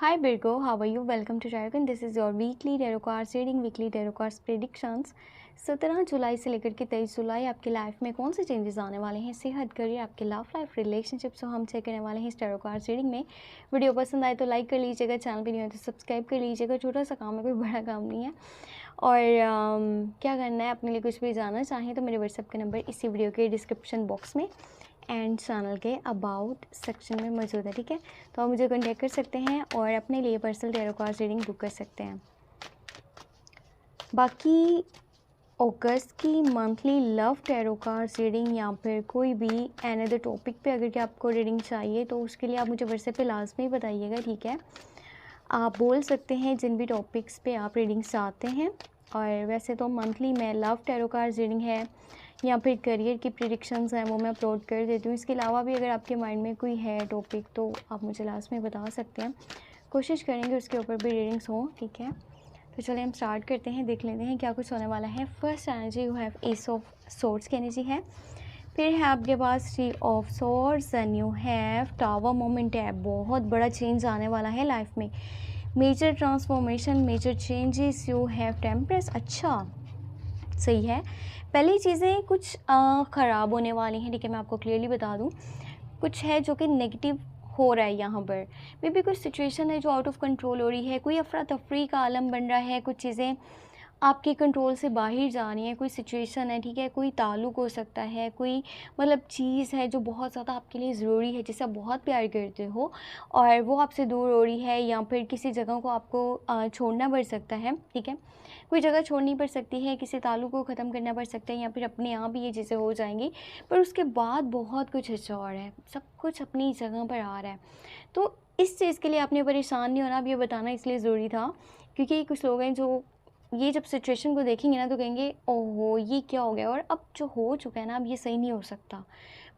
Hi Virgo, how are you? Welcome to Dragon. This is your weekly tarot cards reading, weekly tarot cards predictions. 17 जुलाई से लेकर के 23 जुलाई आपकी life में कौन से चेंजेस आने वाले हैं, सेहत, करियर, आपके लव लाइफ, रिलेशनशिप को हम चेक करने वाले हैं इस टैरो कार्ड्स रीडिंग में। वीडियो पसंद आए तो लाइक कर लीजिएगा, चैनल पे नहीं हो तो सब्सक्राइब कर लीजिएगा। छोटा सा काम है, कोई बड़ा काम नहीं है। और क्या करना है, अपने लिए कुछ भी जानना चाहें तो मेरे व्हाट्सएप का नंबर इसी वीडियो के डिस्क्रिप्शन बॉक्स में एंड चैनल के अबाउट सेक्शन में मौजूद है, ठीक है। तो आप मुझे कॉन्टैक्ट कर सकते हैं और अपने लिए personal tarot card reading book कर सकते हैं। बाकी अगस्त की monthly love tarot card reading या फिर कोई भी अनदर टॉपिक पे अगर कि आपको रीडिंग चाहिए तो उसके लिए आप मुझे व्हाट्सएप पे लाजमी बताइएगा, ठीक है। आप बोल सकते हैं जिन भी टॉपिक्स पे आप रीडिंग चाहते हैं। और वैसे तो मंथली मैं लव टैरो कार्ड रीडिंग है या फिर करियर की प्रेडिक्शंस हैं वो मैं अपलोड कर देती हूँ। इसके अलावा भी अगर आपके माइंड में कोई है टॉपिक तो आप मुझे लास्ट में बता सकते हैं, कोशिश करेंगे उसके ऊपर भी रीडिंग्स हों, ठीक है। तो चलिए हम स्टार्ट करते हैं, देख लेते हैं क्या कुछ होने वाला है। First energy you have ace of swords की एनर्जी है, फिर है आपके पास 3 of swords and you have tower moment है। बहुत बड़ा चेंज आने वाला है लाइफ में, major transformation, major changes. You have temperance, अच्छा सही है। पहली चीज़ें कुछ ख़राब होने वाली हैं, ठीक है। मैं आपको क्लियरली बता दूं, कुछ है जो कि नेगेटिव हो रहा है यहाँ पर। मे बी कुछ सिचुएशन है जो आउट ऑफ कंट्रोल हो रही है, कोई अफरा तफरी का आलम बन रहा है, कुछ चीज़ें आपके कंट्रोल से बाहर जा रही है, कोई सिचुएशन है, ठीक है। कोई ताल्लुक़ हो सकता है, कोई मतलब चीज़ है जो बहुत ज़्यादा आपके लिए ज़रूरी है, जिसे आप बहुत प्यार करते हो और वो आपसे दूर हो रही है, या फिर किसी जगह को आपको छोड़ना पड़ सकता है, ठीक है। कोई जगह छोड़नी पड़ सकती है, किसी ताल्लुक़ को ख़त्म करना पड़ सकता है, या फिर अपने आप ही ये चीज़ें हो जाएंगी। पर उसके बाद बहुत कुछ अच्छा और है, सब कुछ अपनी जगह पर आ रहा है। तो इस चीज़ के लिए आपने परेशान नहीं होना, अब ये बताना इसलिए ज़रूरी था क्योंकि कुछ लोग हैं जो ये जब सिचुएशन को देखेंगे ना तो कहेंगे ओहो ये क्या हो गया, और अब जो हो चुका है ना अब ये सही नहीं हो सकता।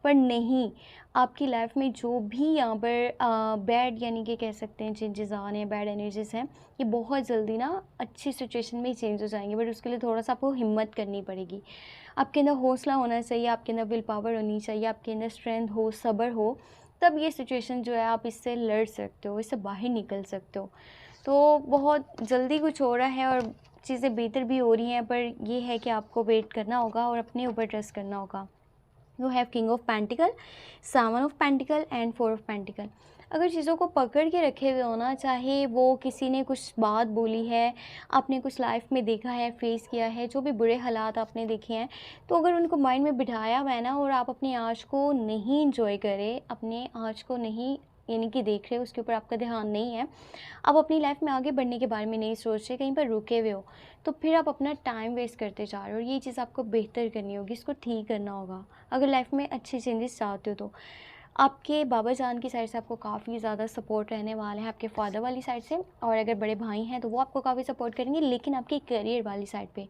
पर नहीं, आपकी लाइफ में जो भी यहाँ पर बैड यानी कि कह सकते हैं चेंजेस आ रहे हैं, बैड एनर्जीज हैं, ये बहुत जल्दी ना अच्छी सिचुएशन में ही चेंज हो जाएंगे। बट उसके लिए थोड़ा सा आपको हिम्मत करनी पड़ेगी, आपके अंदर हौसला होना चाहिए, आपके अंदर विल पावर होनी चाहिए, आपके अंदर स्ट्रेंथ हो, सब्र हो, तब ये सिचुएशन जो है आप इससे लड़ सकते हो, इससे बाहर निकल सकते हो। तो बहुत जल्दी कुछ हो रहा है और चीज़ें बेहतर भी हो रही हैं, पर ये है कि आपको वेट करना होगा और अपने ऊपर ट्रस्ट करना होगा। You have king of pentacle, 7 of pentacle and 4 of pentacle. अगर चीज़ों को पकड़ के रखे हुए हो ना, चाहे वो किसी ने कुछ बात बोली है, आपने कुछ लाइफ में देखा है, फेस किया है, जो भी बुरे हालात आपने देखे हैं, तो अगर उनको माइंड में बिठाया हुआ है ना और आप अपनी आज को नहीं इंजॉय करें, अपने आज को नहीं यानी कि देख रहे हो, उसके ऊपर आपका ध्यान नहीं है, आप अपनी लाइफ में आगे बढ़ने के बारे में नहीं सोच रहे, कहीं पर रुके हुए हो, तो फिर आप अपना टाइम वेस्ट करते जा रहे हो। और ये चीज़ आपको बेहतर करनी होगी, इसको ठीक करना होगा अगर लाइफ में अच्छे चेंजेस चाहते हो तो। आपके बाबा जान की साइड से आपको काफ़ी ज़्यादा सपोर्ट रहने वाला है, आपके फादर वाली साइड से, और अगर बड़े भाई हैं तो वो आपको काफ़ी सपोर्ट करेंगे। लेकिन आपके करियर वाली साइड पे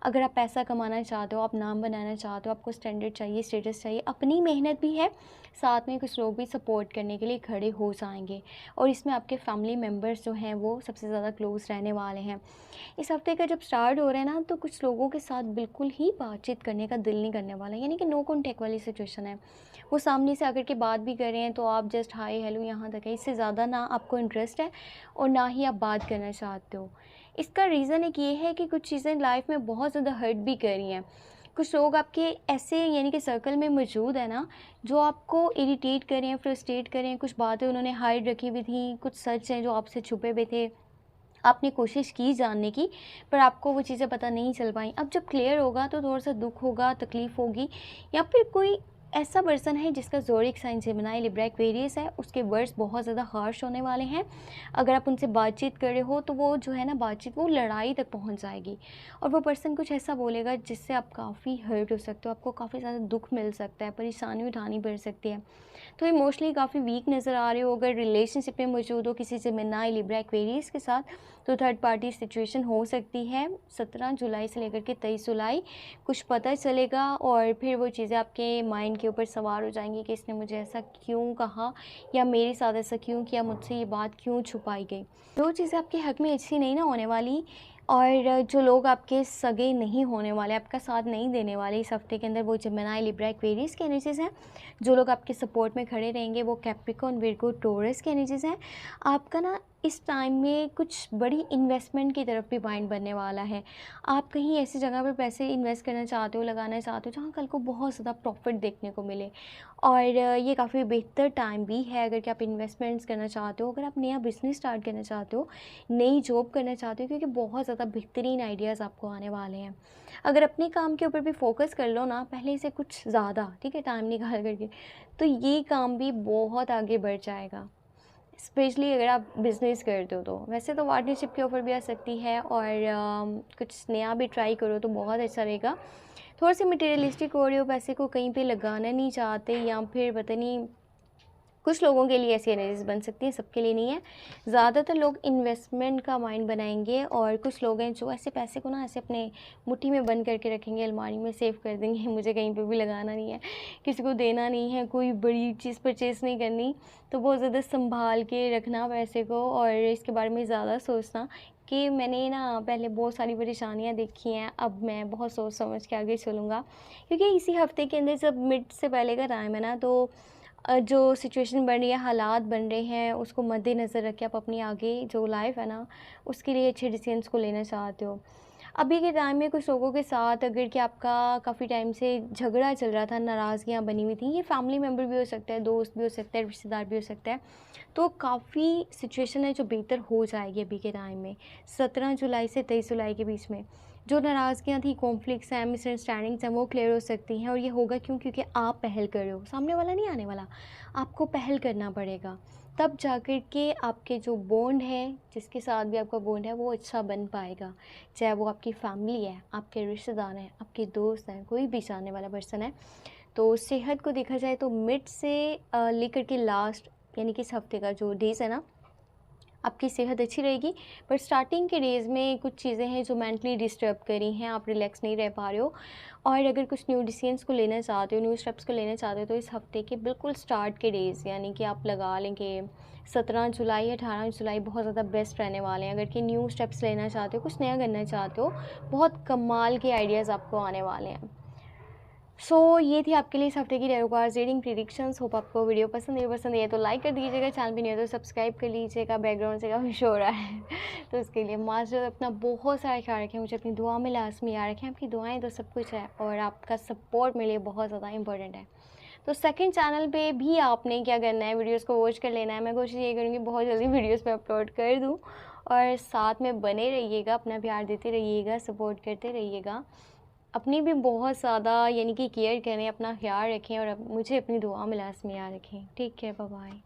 अगर आप पैसा कमाना चाहते हो, आप नाम बनाना चाहते हो, आपको स्टैंडर्ड चाहिए, स्टेटस चाहिए, अपनी मेहनत भी है, साथ में कुछ लोग भी सपोर्ट करने के लिए खड़े हो जाएंगे। और इसमें आपके फैमिली मेम्बर्स जो हैं वो सबसे ज़्यादा क्लोज रहने वाले हैं। इस हफ्ते का जब स्टार्ट हो रहा है ना, तो कुछ लोगों के साथ बिल्कुल ही बातचीत करने का दिल नहीं करने वाला, यानी कि नो कॉन्टैक्ट वाली सिचुएशन है। वो सामने से आकर के बात भी कर रहे हैं तो आप जस्ट हाय हेलो यहाँ तक है, इससे ज़्यादा ना आपको इंटरेस्ट है और ना ही आप बात करना चाहते हो। इसका रीज़न एक ये है कि कुछ चीज़ें लाइफ में बहुत ज़्यादा हर्ट भी कर रही हैं। कुछ लोग आपके ऐसे यानी कि सर्कल में मौजूद है ना, जो आपको इरिटेट करें, फ्रस्ट्रेट करें। कुछ बातें उन्होंने हाइड रखी हुई थी, कुछ सच हैं जो आपसे छुपे हुए थे, आपने कोशिश की जानने की, पर आपको वो चीज़ें पता नहीं चल पाई। अब जब क्लियर होगा तो थोड़ा सा दुख होगा, तकलीफ़ होगी। या फिर कोई ऐसा पर्सन है जिसका zodiac sign Gemini Libra Aquarius है, उसके वर्ड्स बहुत ज़्यादा हार्श होने वाले हैं। अगर आप उनसे बातचीत कर रहे हो तो वो जो है ना बातचीत वो लड़ाई तक पहुंच जाएगी, और वो पर्सन कुछ ऐसा बोलेगा जिससे आप काफ़ी हर्ट हो सकते हो, आपको काफ़ी ज़्यादा दुख मिल सकता है, परेशानी उठानी पड़ सकती है। तो इमोशनली काफ़ी वीक नज़र आ रहे हो। अगर रिलेशनशिप में मौजूद हो किसी जेमिनी लिब्रा एक्वेरियस के साथ, तो थर्ड पार्टी सिचुएशन हो सकती है। 17 जुलाई से लेकर के 23 जुलाई कुछ पता चलेगा और फिर वो चीज़ें आपके माइंड के ऊपर सवार हो जाएंगी कि इसने मुझे ऐसा क्यों कहा, या मेरे साथ ऐसा क्यों किया, मुझसे ये बात क्यों छुपाई गई। जो चीज़ें आपके हक़ में अच्छी नहीं ना होने वाली, और जो लोग आपके सगे नहीं होने वाले, आपका साथ नहीं देने वाले इस हफ्ते के अंदर, वो जेमिनी लिब्रा एक्वेरियस की एनर्जीज़ हैं। जो लोग आपके सपोर्ट में खड़े रहेंगे वो कैप्रिकॉर्न, विर्गो, टॉरस की एनर्जीज़ हैं। आपका ना इस टाइम में कुछ बड़ी इन्वेस्टमेंट की तरफ भी माइंड बनने वाला है। आप कहीं ऐसी जगह पर पैसे इन्वेस्ट करना चाहते हो, लगाना चाहते हो जहाँ कल को बहुत ज़्यादा प्रॉफिट देखने को मिले। और ये काफ़ी बेहतर टाइम भी है अगर कि आप इन्वेस्टमेंट्स करना चाहते हो, अगर आप नया बिज़नेस स्टार्ट करना चाहते हो, नई जॉब करना चाहते हो, क्योंकि बहुत ज़्यादा बेहतरीन आइडियाज़ आपको आने वाले हैं। अगर अपने काम के ऊपर भी फोकस कर लो ना पहले से कुछ ज़्यादा, ठीक है, टाइम निकाल करके, तो ये काम भी बहुत आगे बढ़ जाएगा। स्पेशली अगर आप बिज़नेस करते हो तो वैसे तो पार्टनरशिप के ऑफ़र भी आ सकती है, और कुछ नया भी ट्राई करो तो बहुत अच्छा रहेगा। थोड़ा सी मटेरियलिस्टिक हो रहे हो, पैसे को कहीं पे लगाना नहीं चाहते, या फिर पता नहीं, कुछ लोगों के लिए ऐसी एनर्जीज बन सकती हैं, सबके लिए नहीं है। ज़्यादातर लोग इन्वेस्टमेंट का माइंड बनाएंगे, और कुछ लोग हैं जो ऐसे पैसे को ना ऐसे अपने मुट्ठी में बंद करके रखेंगे, अलमारी में सेव कर देंगे, मुझे कहीं पे भी लगाना नहीं है, किसी को देना नहीं है, कोई बड़ी चीज़ परचेज़ नहीं करनी। तो बहुत ज़्यादा संभाल के रखना पैसे को, और इसके बारे में ज़्यादा सोचना कि मैंने ना पहले बहुत सारी परेशानियाँ देखी हैं, अब मैं बहुत सोच समझ के आगे चलूँगा। क्योंकि इसी हफ्ते के अंदर जब मिड से पहले का टाइम है ना, तो जो सिचुएशन बन रही है, हालात बन रहे हैं, उसको मद्देनज़र रख के आप अपनी आगे जो लाइफ़ है ना, उसके लिए अच्छे डिसीजंस को लेना चाहते हो। अभी के टाइम में कुछ लोगों के साथ अगर कि आपका काफ़ी टाइम से झगड़ा चल रहा था, नाराज़गियाँ बनी हुई थी, ये फैमिली मेम्बर भी हो सकता है, दोस्त भी हो सकता है, रिश्तेदार भी हो सकता है, तो काफ़ी सिचुएशन है जो बेहतर हो जाएगी अभी के टाइम में। 17 जुलाई से 23 जुलाई के बीच में जो नाराज़गियाँ थी, कॉन्फ्लिक्ट्स हैं, मिसअंडरस्टैंडिंग्स हैं, वो क्लियर हो सकती हैं। और ये होगा क्यों? क्योंकि आप पहल कर रहे हो, सामने वाला नहीं आने वाला, आपको पहल करना पड़ेगा। तब जाकर के आपके जो बॉन्ड है, जिसके साथ भी आपका बॉन्ड है, वो अच्छा बन पाएगा। चाहे वो आपकी फैमिली है, आपके रिश्तेदार हैं, आपके दोस्त हैं, कोई भी जानने वाला पर्सन है। तो सेहत को देखा जाए तो मिड से लेकर के लास्ट, यानी कि इस हफ्ते का जो डेज़ है ना, आपकी सेहत अच्छी रहेगी। पर स्टार्टिंग के डेज़ में कुछ चीज़ें हैं जो मेंटली डिस्टर्ब करी हैं, आप रिलैक्स नहीं रह पा रहे हो। और अगर कुछ न्यू डिसीजंस को लेना चाहते हो, न्यू स्टेप्स को लेना चाहते हो, तो इस हफ्ते के बिल्कुल स्टार्ट के डेज़, यानी कि आप लगा लें कि 17 जुलाई, 18 जुलाई बहुत ज़्यादा बेस्ट रहने वाले हैं। अगर कि न्यू स्टेप्स लेना चाहते हो, कुछ नया करना चाहते हो, बहुत कमाल के आइडियाज़ आपको आने वाले हैं। ये थी आपके लिए इस हफ्ते की tarot cards reading predictions. Hope आपको वीडियो पसंद है तो लाइक कर दीजिएगा, चैनल पे नहीं है तो सब्सक्राइब कर लीजिएगा। बैकग्राउंड से काफ़ी शोर आ रहा है तो उसके लिए मास्टर अपना बहुत सारा ख्याल रखें, मुझे अपनी दुआ में लाजमी याद रखें। आपकी दुआएं तो सब कुछ है, और आपका सपोर्ट मेरे लिए बहुत ज़्यादा इंपॉर्टेंट है। तो सेकंड चैनल पे भी आपने क्या करना है, वीडियोस को वॉच कर लेना है। मैं कोशिश ये करूँगी बहुत जल्दी वीडियोस में अपलोड कर दूँ, और साथ में बने रहिएगा, अपना प्यार देते रहिएगा, सपोर्ट करते रहिएगा। अपनी भी बहुत ज़्यादा यानी कि केयर करें, अपना ख्याल रखें, और मुझे अपनी दुआ में लाज़मी याद रखें। Take care, bye bye.